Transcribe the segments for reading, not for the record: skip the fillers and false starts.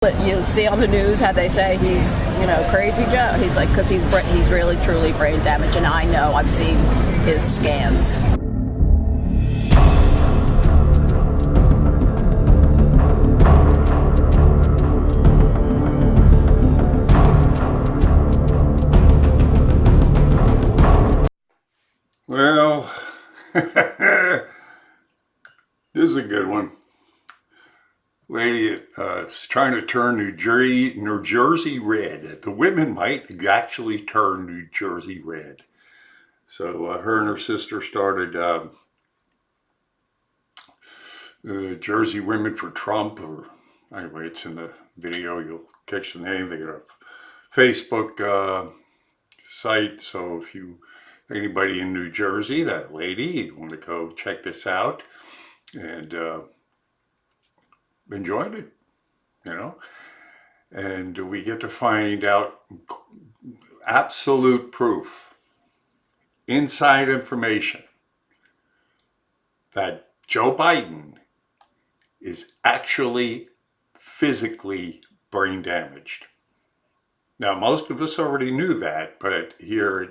You see on the news how they say he's, crazy Joe. He's like, because he's really truly brain damaged, and I know, I've seen his scans. Well, this is a good one. Lady is trying to turn New Jersey red. The women might actually turn New Jersey red. So her and her sister started the Jersey Women for Trump. Or anyway, it's in the video. You'll catch the name. They got a Facebook site. So if anybody in New Jersey, that lady, you want to go check this out and enjoyed it, and we get to find out absolute proof, inside information, that Joe Biden is actually physically brain damaged. Now, most of us already knew that, but here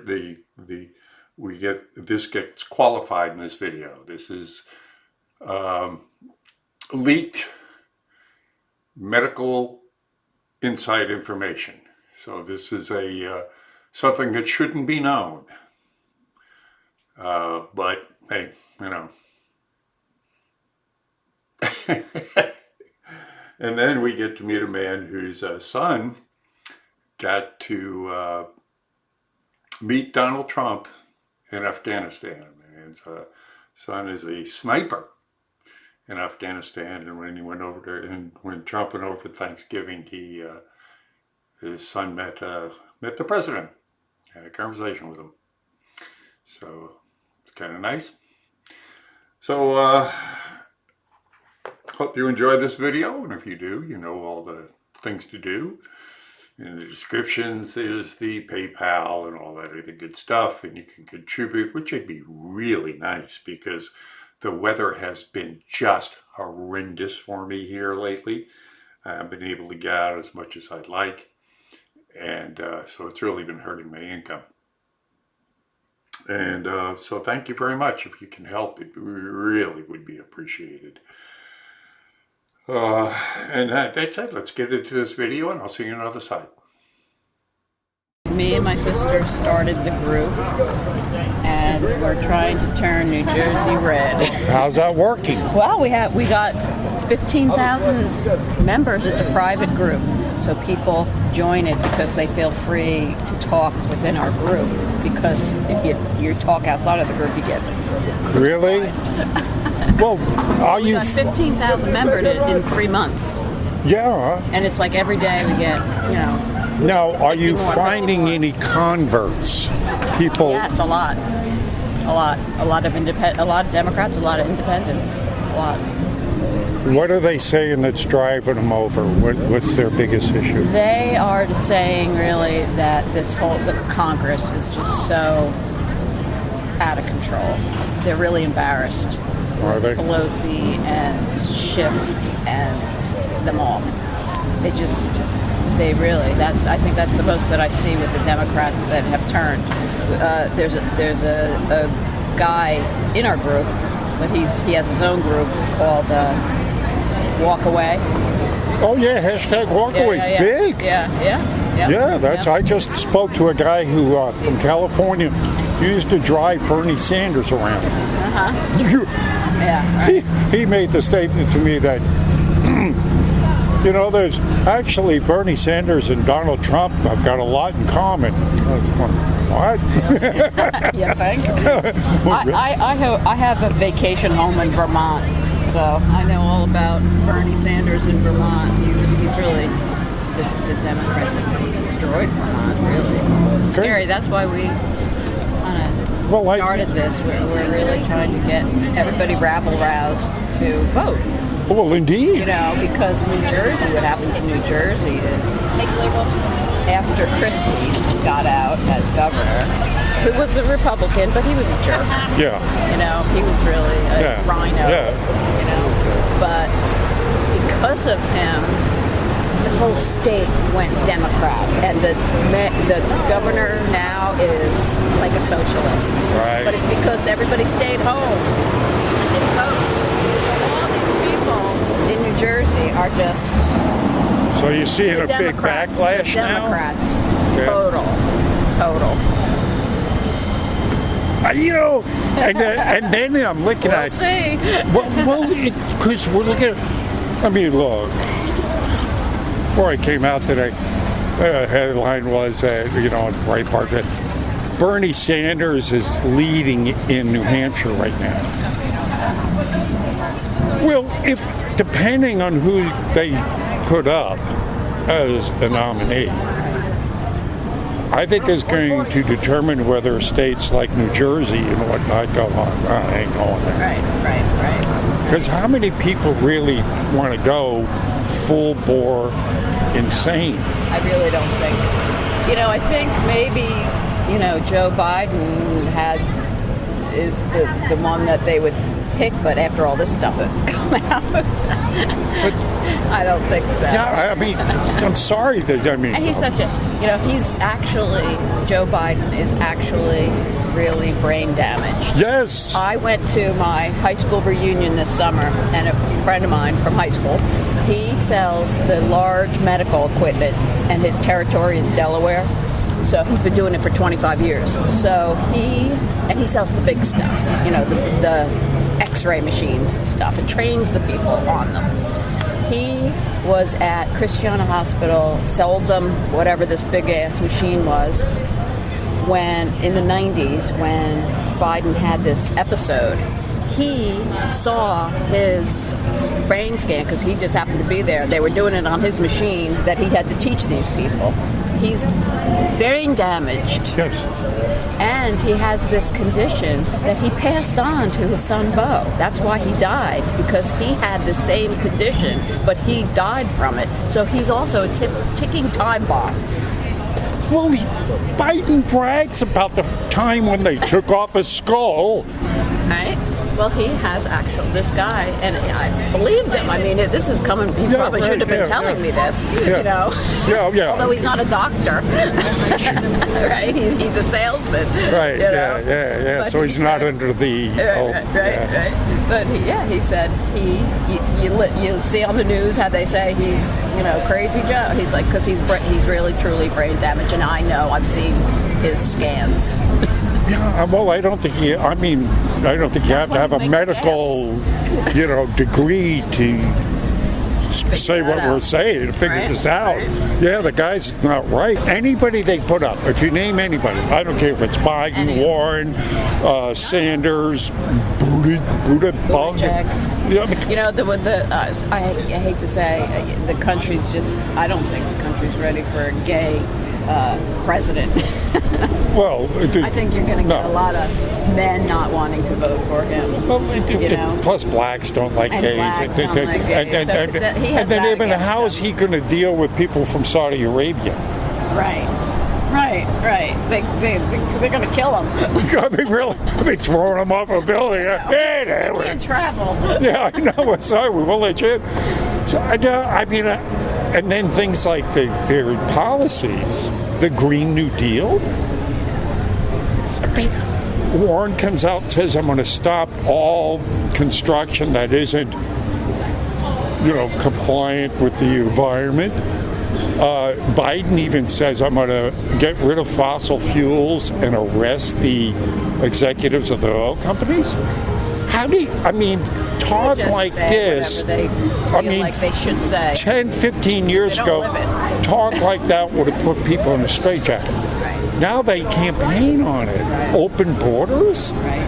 this gets qualified in this video. This is leaked medical inside information. So this is something that shouldn't be known. But hey, And then we get to meet a man whose son got to meet Donald Trump in Afghanistan. And son is a sniper in Afghanistan, and when he went over there, and when Trump went over for Thanksgiving, his son met the president, had a conversation with him. So it's kind of nice. So hope you enjoyed this video, and if you do, you know all the things to do. In the descriptions is the PayPal and all that other good stuff, and you can contribute, which would be really nice because the weather has been just horrendous for me here lately. I haven't been able to get out as much as I'd like, and so it's really been hurting my income. And so thank you very much. If you can help, it really would be appreciated. And that's it. Let's get into this video, and I'll see you on the other side. Me and my sister started the group, and we're trying to turn New Jersey red. How's that working? Well, we got 15,000 members. It's a private group, so people join it because they feel free to talk within our group. Because if you talk outside of the group, you get really. Well, we got 15,000 members in 3 months. Yeah. And it's like every day we get, Now, are you finding any converts? People? Yes, a lot of Democrats, a lot of independents, a lot. What are they saying that's driving them over? What's their biggest issue? They are saying really that the Congress is just so out of control. They're really embarrassed. Are they? Pelosi and Schiff and them all. I think that's the most that I see with the Democrats that have turned. There's a guy in our group, but he has his own group called Walk Away. Oh yeah, hashtag Walk Away's big. Yeah. I just spoke to a guy who from California. He used to drive Bernie Sanders around. He made the statement to me that there's actually Bernie Sanders and Donald Trump have got a lot in common. I was going, what? You think? I have a vacation home in Vermont, so I know all about Bernie Sanders in Vermont. He's really, the Democrats have destroyed Vermont, really. It's scary. That's why we started this. We're really trying to get everybody rabble-roused to vote. Well, indeed. Because New Jersey, what happened to New Jersey is after Christie got out as governor, who was a Republican, but he was a jerk. Yeah. He was really a rhino. Yeah. But because of him, the whole state went Democrat, and the governor now is like a socialist. Right. But it's because everybody stayed home and didn't vote. All these people in New Jersey are just So you're seeing the a big Democrats, backlash the now? Democrats. Okay. Total. And then I'm looking We'll at... see. Well, because we're looking at... I mean, look, before I came out today, the headline was, on Breitbart, that Bernie Sanders is leading in New Hampshire right now. Well, depending on who they put up as a nominee, I think is going to determine whether states like New Jersey and whatnot go on. I ain't going there. Right. Because how many people really want to go full bore insane? I really don't think. I think maybe, Joe Biden is the one that they would pick, but after all this stuff that's come out, But I don't think so. yeah, I mean, I'm sorry that And he's such Joe Biden is actually really brain damaged. yes. I went to my high school reunion this summer, and a friend of mine from high school, he sells the large medical equipment, and his territory is Delaware. So he's been doing it for 25 years. So he sells the big stuff, the X-ray machines and stuff, and trains the people on them. He was at Christiana Hospital, sold them whatever this big-ass machine was, when in the 90s, when Biden had this episode. He saw his brain scan because he just happened to be there. They were doing it on his machine that he had to teach these people. He's brain damaged. Yes. And he has this condition that he passed on to his son Beau. That's why he died, because he had the same condition, but he died from it. So he's also a ticking time bomb. Well, Biden brags about the time when they took off his skull. Right? Well, he has this guy, and I believed him. I mean, this is coming. He probably should have been telling me this, Yeah. Although he's not a doctor, right? He's a salesman. Right. Yeah. But so he's not under the. Right. But he said you see on the news how they say he's Crazy Joe. He's like, because he's really truly brain damaged, and I know, I've seen his scans. Yeah, well, I don't think you have to have a medical, degree to say what we're saying, to figure this out. Right. Yeah, the guy's not right. Anybody they put up, if you name anybody, I don't care if it's Biden, Warren, Sanders, Buttigieg. I hate to say, the country's I don't think the country's ready for a gay president. Well, I think you're going to get a lot of men not wanting to vote for him. Well, plus blacks don't like gays. And then even how is he going to deal with people from Saudi Arabia? Right. They're going to kill him. Throwing them off a building. They can't travel. Yeah, I know. Sorry, we won't let you in. So, and then things like their policies, the Green New Deal. Warren comes out and says, I'm going to stop all construction that isn't, compliant with the environment. Biden even says, I'm going to get rid of fossil fuels and arrest the executives of the oil companies. Talk like this. Like they should say. 10, 15 years ago, talk like that would have put people in a straitjacket. Right. Now they campaign on it. Right. Open borders. Right.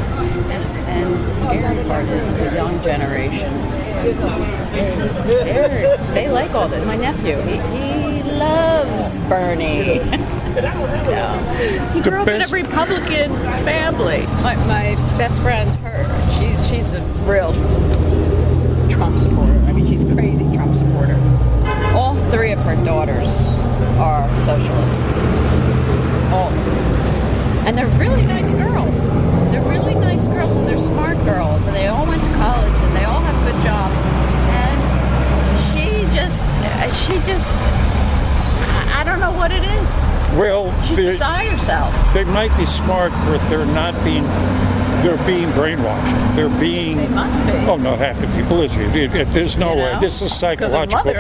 And the scary part is the young generation. They like all this. My nephew, he loves Bernie. He grew up in a Republican family. My best friend, she's a real Trump supporter. I mean, she's a crazy Trump supporter. All three of her daughters are socialists. All. And they're really nice girls. And they're smart girls. And they all went to college, and they all have good jobs. And she just, I don't know what it is. Well, She's beside herself. they might be smart, but they're being brainwashed. They must be. Oh no, half the people. Listen, there's no way. This is psychological.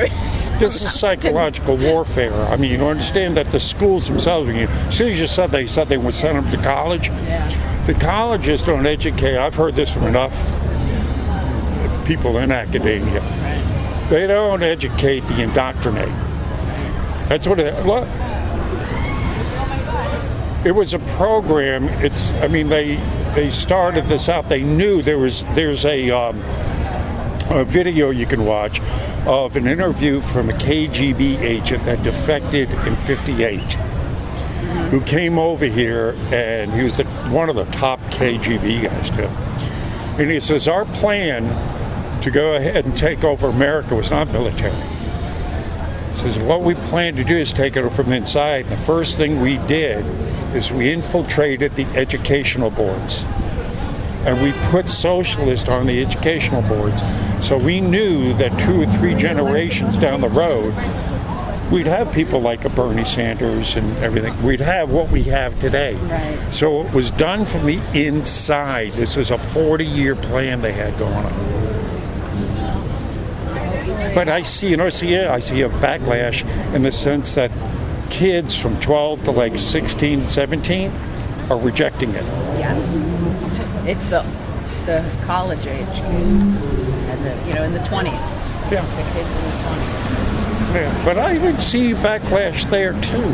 This is psychological warfare. I mean, you understand that the schools themselves. As soon as you said they would send them to college. Yeah. The colleges don't educate. I've heard this from enough people in academia. They don't educate, they indoctrinate. That's what it. Look, it was a program. They started this out. They knew there's a video you can watch of an interview from a KGB agent that defected in '58, who came over here, and he was one of the top KGB guys too. And he says, our plan to go ahead and take over America was not military. He says, what we plan to do is take it from inside. And the first thing we did is we infiltrated the educational boards. And we put socialists on the educational boards. So we knew that 2 or 3 generations down the road, we'd have people like a Bernie Sanders and everything. We'd have what we have today. Right. So it was done from the inside. This was a 40-year plan they had going on. But I see a backlash in the sense that kids from 12 to like 16, 17 are rejecting it. Yes. It's the college age kids, and in the 20s. Yeah. The kids in the 20s. Yeah. But I even see backlash there too.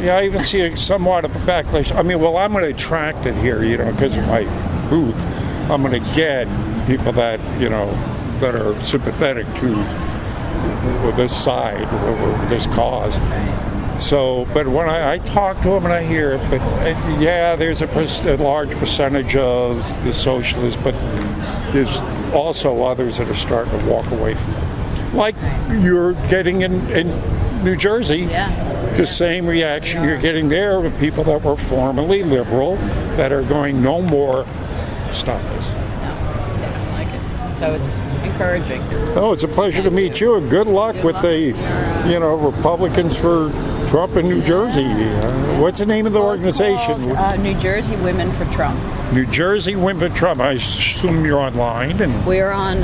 Yeah, I even see somewhat of a backlash. I mean, I'm going to attract it here, because of my booth. I'm going to get people that, that are sympathetic to this side or this cause. So, but when I talk to them and I hear it, but there's a large percentage of the socialists, but there's also others that are starting to walk away from it. Like you're getting in New Jersey, the same reaction you're getting there with people that were formerly liberal that are going, no more, stop this. So it's encouraging. Oh, it's a pleasure to meet you, and good luck with the, Republicans for Trump in New Jersey. What's the name of the organization? New Jersey Women for Trump. New Jersey Women for Trump. I assume you're online. And we're on.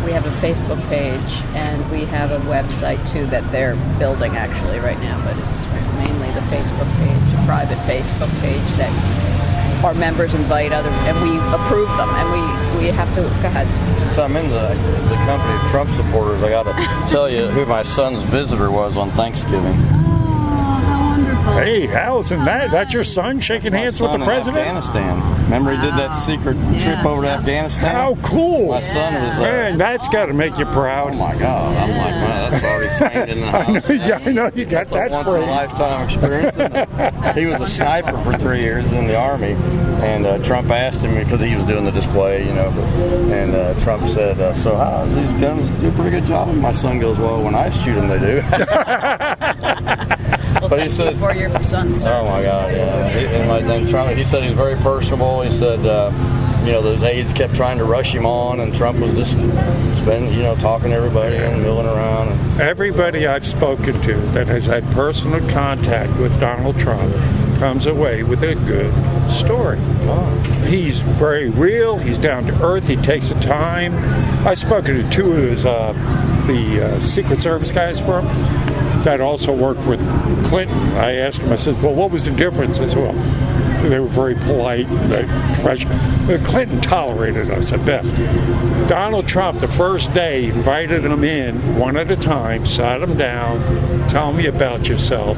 We have a Facebook page, and we have a website too that they're building actually right now. But it's mainly the Facebook page, a private Facebook page that our members invite other, and we approve them, and we have to, go ahead. Since I'm in the company of Trump supporters, I got to tell you who my son's visitor was on Thanksgiving. Hey, Allison, that's your son shaking hands with the president? Afghanistan. Remember he did that secret trip over to Afghanistan? How cool. My son was... Man, that's got to make you proud. Oh, my God. I'm like, man, that's already framed in the house. I know you got that once frame. in a lifetime experience. He was a sniper for 3 years in the Army, and Trump asked him, because he was doing the display, and Trump said, so how these guns do a pretty good job? And my son goes, well, when I shoot them, they do. Well, but he said, for your son's service. Oh my God, yeah. Trump, he said he was very personable. He said, the aides kept trying to rush him on, and Trump was just talking to everybody and milling around. Everybody I've spoken to that has had personal contact with Donald Trump comes away with a good story. Oh. He's very real. He's down to earth. He takes the time. I've spoken to 2 of his the Secret Service guys for him that also worked with Clinton. I asked him, I said, well, what was the difference? I said, well, they were very polite. Clinton tolerated us at best. Donald Trump, the first day, invited them in one at a time, sat them down, tell me about yourself.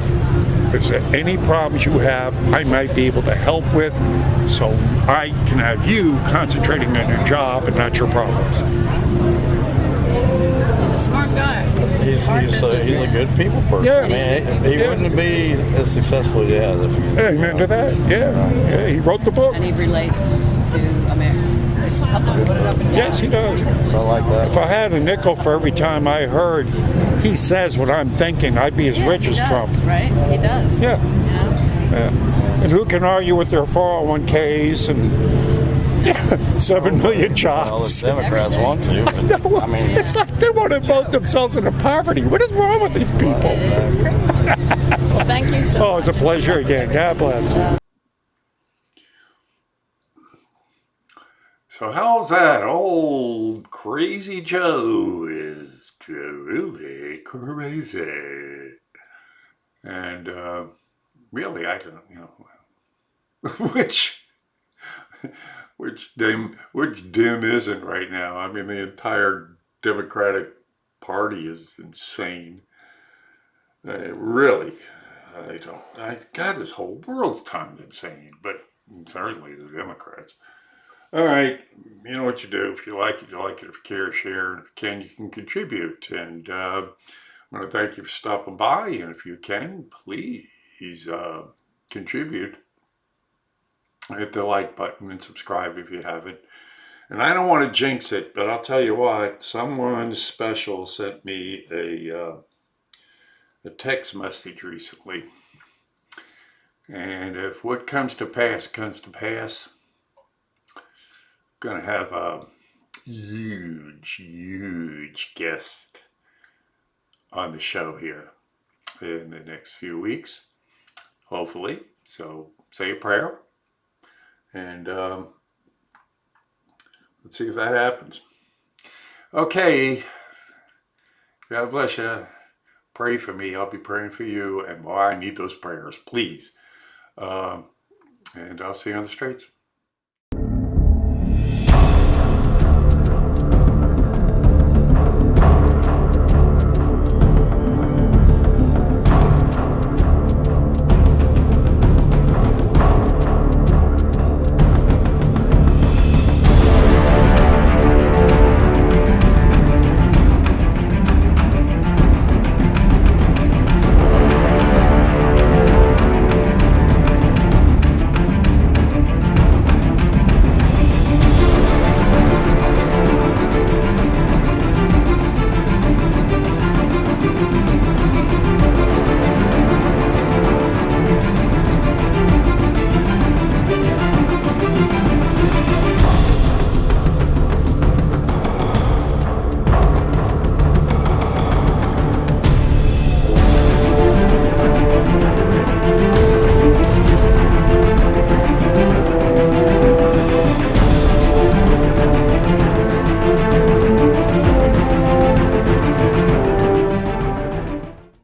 If there's any problems you have, I might be able to help with, so I can have you concentrating on your job and not your problems. He's a smart guy. He's a good people person. Yeah. I mean, he wouldn't be as successful as he has if he... Amen to that. Yeah, he wrote the book. And he relates to America. Yes, he does. I like that. If I had a nickel for every time I heard he says what I'm thinking, I'd be as rich as Trump. Right? He does. Yeah. Yeah. And who can argue with their 401ks and 7 million Well, jobs. the Democrats want to, but I mean, It's like they want to vote themselves into poverty. What is wrong with these people? Well, thank you so much. Oh, it's a pleasure again. God bless. So how's that? Old Crazy Joe is truly crazy. And really, I don't, which dim isn't right now. I mean, the entire Democratic Party is insane. Really, God, this whole world's turned insane, but certainly the Democrats. All right, you know what you do. If you like it, you like it. If you care, share. And if you can contribute. And I want to thank you for stopping by. And if you can, please contribute. Hit the like button and subscribe if you haven't. And I don't want to jinx it, but I'll tell you what. Someone special sent me a text message recently. And if what comes to pass comes to pass, going to have a huge guest on the show here in the next few weeks, hopefully. So say a prayer, and let's see if that happens. Okay, God bless you. Pray for me. I'll be praying for you, and boy, I need those prayers, please. And I'll see you on the streets.